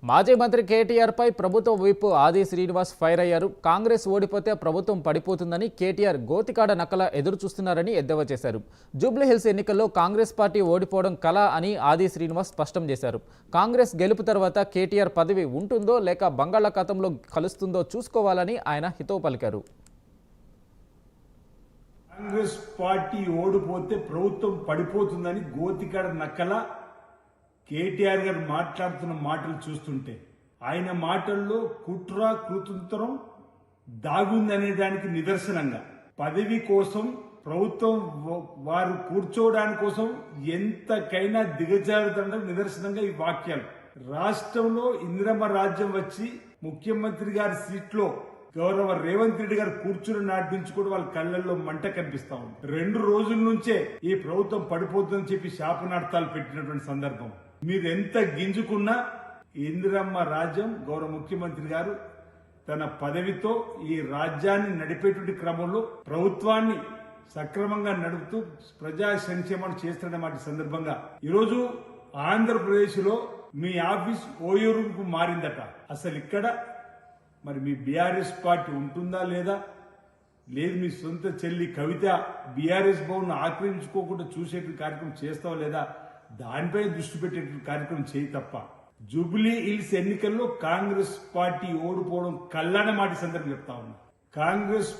మాజీ మంత్రి కేటీఆర్ పై ప్రభుత్వ విప్ ఆది శ్రీనివాస్ ఫైర్ అయ్యారు. కాంగ్రెస్ ఓడిపోతే ప్రభుత్వం పడిపోతుందని కేటీఆర్ గోతికాడ నక్కల ఎదురు చూస్తున్నారని ఎద్దేవా చేశారు. జూబ్లీహిల్స్ ఎన్నికల్లో కాంగ్రెస్ పార్టీ ఓడిపోవడం కల అని ఆది శ్రీనివాస్ స్పష్టం చేశారు. కాంగ్రెస్ గెలుపు తర్వాత కేటీఆర్ పదవి ఉంటుందో లేక బంగాళాఖాతంలో కలుస్తుందో చూసుకోవాలని ఆయన హితవు పలికారు. కాంగ్రెస్ పార్టీ ఓడిపోతే ప్రభుత్వం పడిపోతుందని గోతికాడ నక్కల కేటీఆర్ గారు మాట్లాడుతున్న మాటలు చూస్తుంటే ఆయన మాటల్లో కుట్ర కృతంతరం దాగుందనే దానికి నిదర్శనంగా పదవి కోసం ప్రభుత్వం వారు కూర్చోవడానికి కోసం ఎంతకైనా దిగజారుతుండడం నిదర్శనంగా ఈ వాక్యాలు. రాష్ట్రంలో ఇందిరమ్మ రాజ్యం వచ్చి ముఖ్యమంత్రి గారి సీట్లో గౌరవ రేవంత్ రెడ్డి గారు కూర్చుని నాటి నుంచి కూడా వాళ్ళ కళ్ళల్లో మంట కనిపిస్తా ఉంది. 2 రోజుల నుంచే ఈ ప్రభుత్వం పడిపోతుందని చెప్పి శాపనార్థాలు పెట్టినటువంటి సందర్భం. మీరు ఎంత గింజుకున్నా ఇందిరమ్మ రాజ్యం గౌరవ ముఖ్యమంత్రి గారు తన పదవితో ఈ రాజ్యాన్ని నడిపేటువంటి క్రమంలో ప్రభుత్వాన్ని సక్రమంగా నడుపుతూ ప్రజా సంక్షేమాన్ని చేస్తున్నమాట సందర్భంగా ఈరోజు ఆంధ్రప్రదేశ్ లో మీ ఆఫీస్ ఓయూరుకు మారిందట. అసలు ఇక్కడ మరి మీ బీఆర్ఎస్ పార్టీ ఉంటుందా లేదా, లేదు మీ సొంత చెల్లి కవిత బీఆర్ఎస్ భవన్ ఆక్రమించుకోకుండా చూసేటువంటి కార్యక్రమం చేస్తావా లేదా, దానిపై దృష్టి పెట్టేటువంటి కార్యక్రమం చేయి తప్ప జూబ్లీ హిల్స్ ఎన్నికల్లో కాంగ్రెస్ పార్టీ ఓడిపోవడం కళ్ళనే మాట సందర్భం చెప్తా ఉన్నా. కాంగ్రెస్